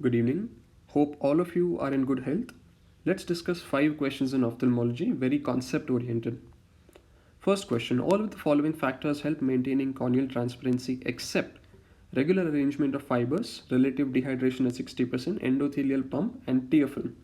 Good evening. Hope all of you are in good health. Let's discuss 5 questions in ophthalmology, very concept oriented. First question: all of the following factors help maintaining corneal transparency except regular arrangement of fibers, relative dehydration at 60%, endothelial pump, and tear film.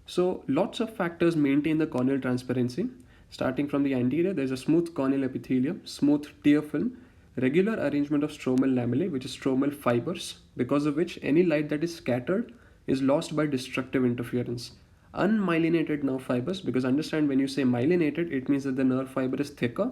So, lots of factors maintain the corneal transparency. Starting from the anterior, there's a smooth corneal epithelium, smooth tear film, regular arrangement of stromal lamellae, which is stromal fibers, because of which any light that is scattered is lost by destructive interference. Unmyelinated nerve fibers, because understand when you say myelinated, it means that the nerve fiber is thicker.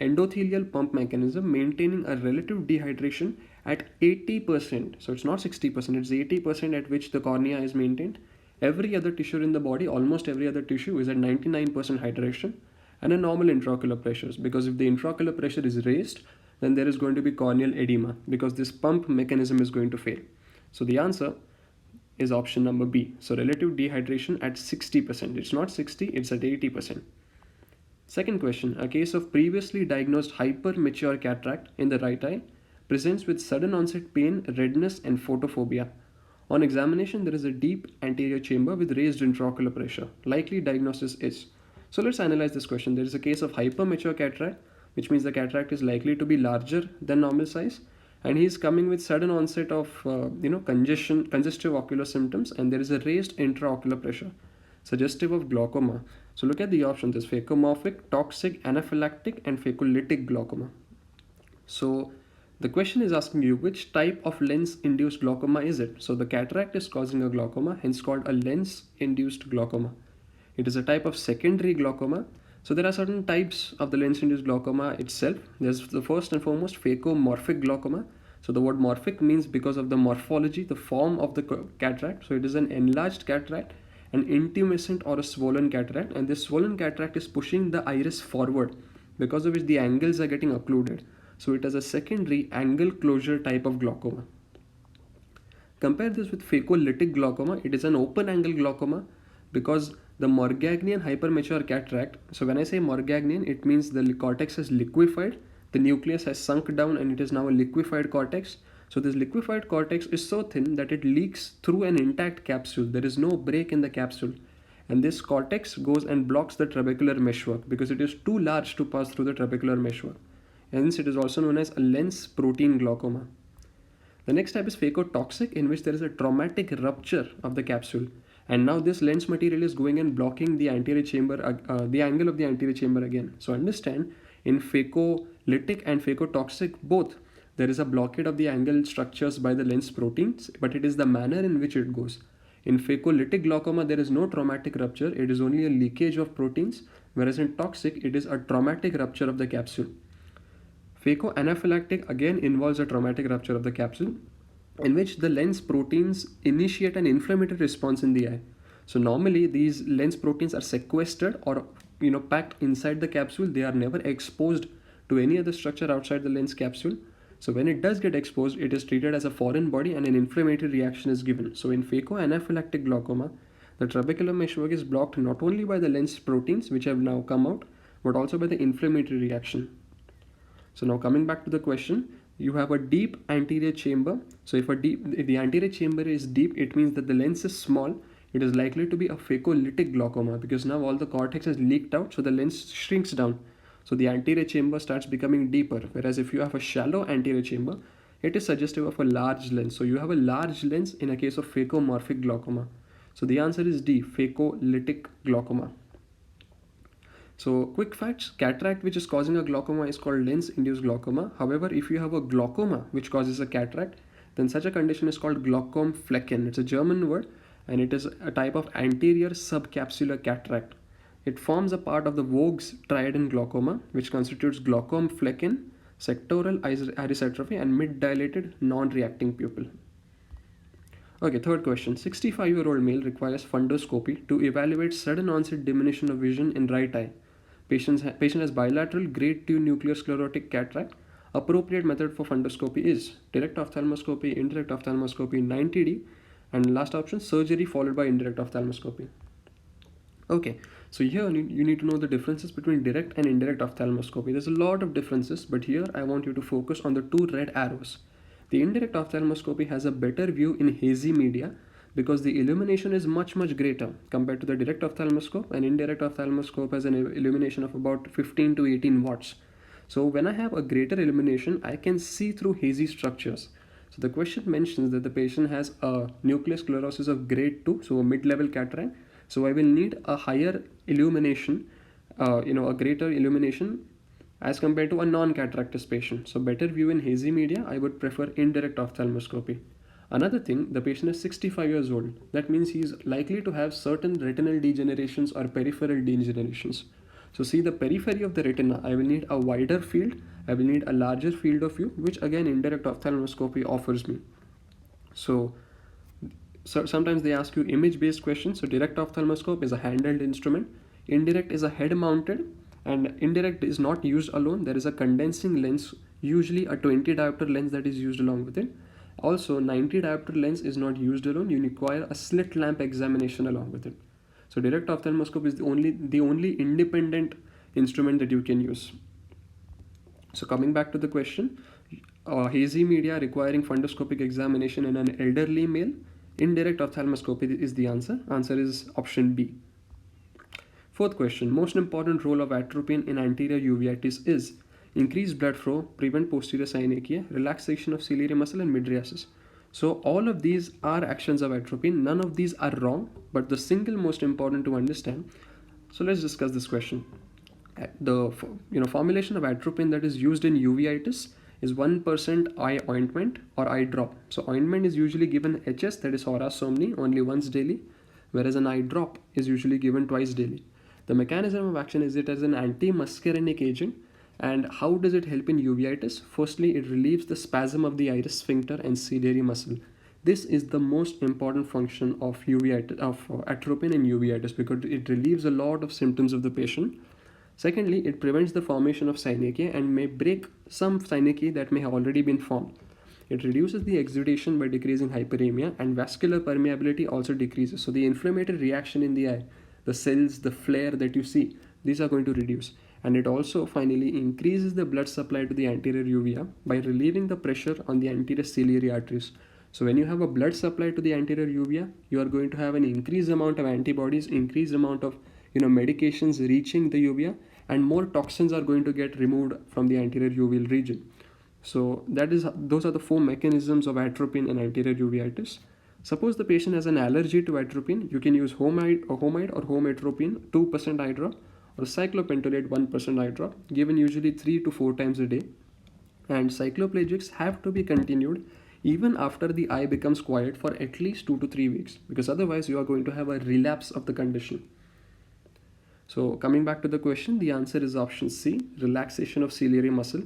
Endothelial pump mechanism maintaining a relative dehydration at 80%. So it's not 60%, it's 80% at which the cornea is maintained. Every other tissue in the body, almost every other tissue, is at 99% hydration and a normal intraocular pressures, because if the intraocular pressure is raised, then there is going to be corneal edema because this pump mechanism is going to fail. So the answer is option number B. So relative dehydration at 60%. It's not 60, it's at 80%. Second question: a case of previously diagnosed hypermature cataract in the right eye presents with sudden onset pain, redness, and photophobia. On examination, there is a deep anterior chamber with raised intraocular pressure. Likely diagnosis is. So let's analyze this question. There is a case of hypermature cataract, which means the cataract is likely to be larger than normal size, and he is coming with sudden onset of congestive ocular symptoms, and there is a raised intraocular pressure, suggestive of glaucoma. So look at the options: there's phacomorphic, toxic, anaphylactic, and phacolytic glaucoma. So the question is asking you which type of lens-induced glaucoma is it? So the cataract is causing a glaucoma, hence called a lens-induced glaucoma. It is a type of secondary glaucoma. So there are certain types of the lens-induced glaucoma itself. There's the first and foremost phacomorphic glaucoma. So the word morphic means because of the morphology, the form of the cataract. So it is an enlarged cataract, an intumescent or a swollen cataract, and this swollen cataract is pushing the iris forward, because of which the angles are getting occluded. So it is a secondary angle closure type of glaucoma. Compare this with phacolytic glaucoma. It is an open angle glaucoma because the Morgagnian hypermature cataract. So when I say Morgagnian, it means the cortex has liquefied, the nucleus has sunk down, and it is now a liquefied cortex. So this liquefied cortex is so thin that it leaks through an intact capsule. There is no break in the capsule. And this cortex goes and blocks the trabecular meshwork because it is too large to pass through the trabecular meshwork. Hence, it is also known as a lens protein glaucoma. The next type is phacotoxic, in which there is a traumatic rupture of the capsule. And now this lens material is going and blocking the anterior chamber, the angle of the anterior chamber again. So understand, in phacolytic and phacotoxic both, there is a blockade of the angle structures by the lens proteins, but it is the manner in which it goes. In phacolytic glaucoma, there is no traumatic rupture, it is only a leakage of proteins, whereas in toxic, it is a traumatic rupture of the capsule. Phacoanaphylactic again involves a traumatic rupture of the capsule, in which the lens proteins initiate an inflammatory response in the eye. So normally these lens proteins are sequestered or packed inside the capsule. They are never exposed to any other structure outside the lens capsule. So when it does get exposed, it is treated as a foreign body and an inflammatory reaction is given. So in phacoanaphylactic glaucoma, the trabecular meshwork is blocked not only by the lens proteins which have now come out, but also by the inflammatory reaction. So now coming back to the question, you have a deep anterior chamber. So if the anterior chamber is deep, it means that the lens is small. It is likely to be a phacolytic glaucoma because now all the cortex has leaked out, so the lens shrinks down. So the anterior chamber starts becoming deeper, whereas if you have a shallow anterior chamber, it is suggestive of a large lens. So you have a large lens in a case of phacomorphic glaucoma. So the answer is D, phacolytic glaucoma. So quick facts: cataract which is causing a glaucoma is called lens-induced glaucoma. However, if you have a glaucoma which causes a cataract, then such a condition is called Glaukomflecken. It's a German word and it is a type of anterior subcapsular cataract. It forms a part of the Voges triadon glaucoma, which constitutes Glaukomflecken, sectoral iris atrophy, and mid-dilated non-reacting pupil. Okay, third question. 65-year-old male requires fundoscopy to evaluate sudden onset diminution of vision in right eye. Patient has bilateral grade 2 nuclear sclerotic cataract. Appropriate method for fundoscopy is direct ophthalmoscopy, indirect ophthalmoscopy, 90D, and last option, surgery followed by indirect ophthalmoscopy. Okay, so here you need to know the differences between direct and indirect ophthalmoscopy. There's a lot of differences, but here I want you to focus on the two red arrows, The indirect ophthalmoscopy has a better view in hazy media because the illumination is much greater compared to the direct ophthalmoscope. An indirect ophthalmoscope has an illumination of about 15 to 18 watts. So when I have a greater illumination, I can see through hazy structures. So the question mentions that the patient has a nuclear sclerosis of grade 2, so a mid-level cataract. So I will need a higher illumination, a greater illumination as compared to a non-cataractous patient. So better view in hazy media, I would prefer indirect ophthalmoscopy. Another thing, the patient is 65 years old. That means he is likely to have certain retinal degenerations or peripheral degenerations. So see the periphery of the retina, I will need a wider field, I will need a larger field of view, which again indirect ophthalmoscopy offers me. So sometimes they ask you image based questions. So direct ophthalmoscope is a handheld instrument, indirect is a head mounted, and indirect is not used alone. There is a condensing lens, usually a 20 diopter lens that is used along with it. Also 90 diopter lens is not used alone, you require a slit lamp examination along with it. So direct ophthalmoscope is the only independent instrument that you can use. So coming back to the question, hazy media requiring fundoscopic examination in an elderly male, indirect ophthalmoscopy is the answer. Answer is option B. Fourth question, most important role of atropine in anterior uveitis is increase blood flow, prevent posterior synechia, relaxation of ciliary muscle, and mydriasis. So all of these are actions of atropine. None of these are wrong, but the single most important to understand. So let's discuss this question. The formulation of atropine that is used in uveitis is 1% eye ointment or eye drop. So ointment is usually given HS, that is Hora somni, only once daily, whereas an eye drop is usually given twice daily. The mechanism of action is it as an anti-muscarinic agent. And how does it help in uveitis? Firstly, it relieves the spasm of the iris sphincter and ciliary muscle. This is the most important function of atropine in uveitis because it relieves a lot of symptoms of the patient. Secondly, it prevents the formation of synechia and may break some synechia that may have already been formed. It reduces the exudation by decreasing hyperemia, and vascular permeability also decreases. So the inflammatory reaction in the eye, the cells, the flare that you see, these are going to reduce. And it also finally increases the blood supply to the anterior uvea by relieving the pressure on the anterior ciliary arteries. So when you have a blood supply to the anterior uvea, you are going to have an increased amount of antibodies, increased amount of medications reaching the uvea, and more toxins are going to get removed from the anterior uveal region. So those are the four mechanisms of atropine in anterior uveitis. Suppose the patient has an allergy to atropine, you can use homide or home atropine 2% eye drop or cyclopentolate 1% eye drop, given usually 3 to 4 times a day. And cycloplegics have to be continued even after the eye becomes quiet for at least 2 to 3 weeks, because otherwise you are going to have a relapse of the condition. So coming back to the question, the answer is option C, relaxation of ciliary muscle,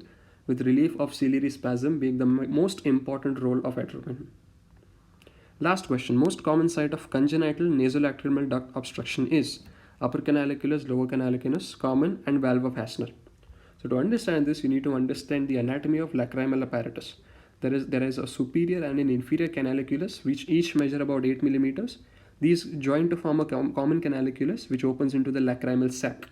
with relief of ciliary spasm being the most important role of atropine. Last question, most common site of congenital nasolacrimal duct obstruction is upper canaliculus, lower canaliculus, common, and valve of Hasner. So to understand this, you need to understand the anatomy of lacrimal apparatus. There is a superior and an inferior canaliculus which each measure about 8 millimeters. These join to form a common canaliculus which opens into the lacrimal sac.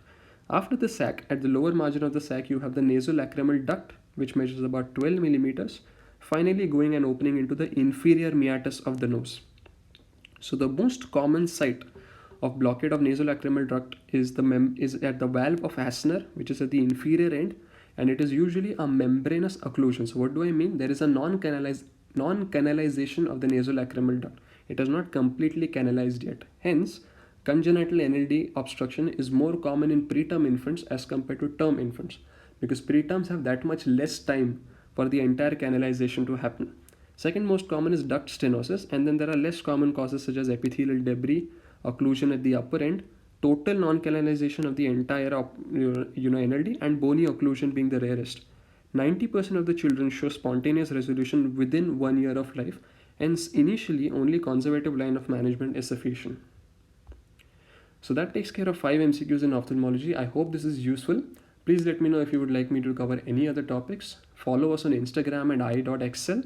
After the sac, at the lower margin of the sac, you have the nasolacrimal duct which measures about 12 millimeters, finally going and opening into the inferior meatus of the nose. So the most common site of blockade of nasolacrimal duct is at the valve of Hasner, which is at the inferior end, and it is usually a membranous occlusion. So what do I mean? There is a non-canalization of the nasolacrimal duct. It is not completely canalized yet. Hence, congenital NLD obstruction is more common in preterm infants as compared to term infants, because preterms have that much less time for the entire canalization to happen. Second most common is duct stenosis, and then there are less common causes such as epithelial debris, occlusion at the upper end, total non-canalization of the entire NLD, and bony occlusion being the rarest. 90% of the children show spontaneous resolution within 1 year of life, hence initially only conservative line of management is sufficient. So that takes care of 5 MCQs in ophthalmology. I hope this is useful. Please let me know if you would like me to cover any other topics. Follow us on Instagram and eye.excel.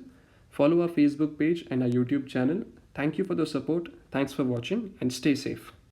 Follow our Facebook page and our YouTube channel. Thank you for the support. Thanks for watching and stay safe.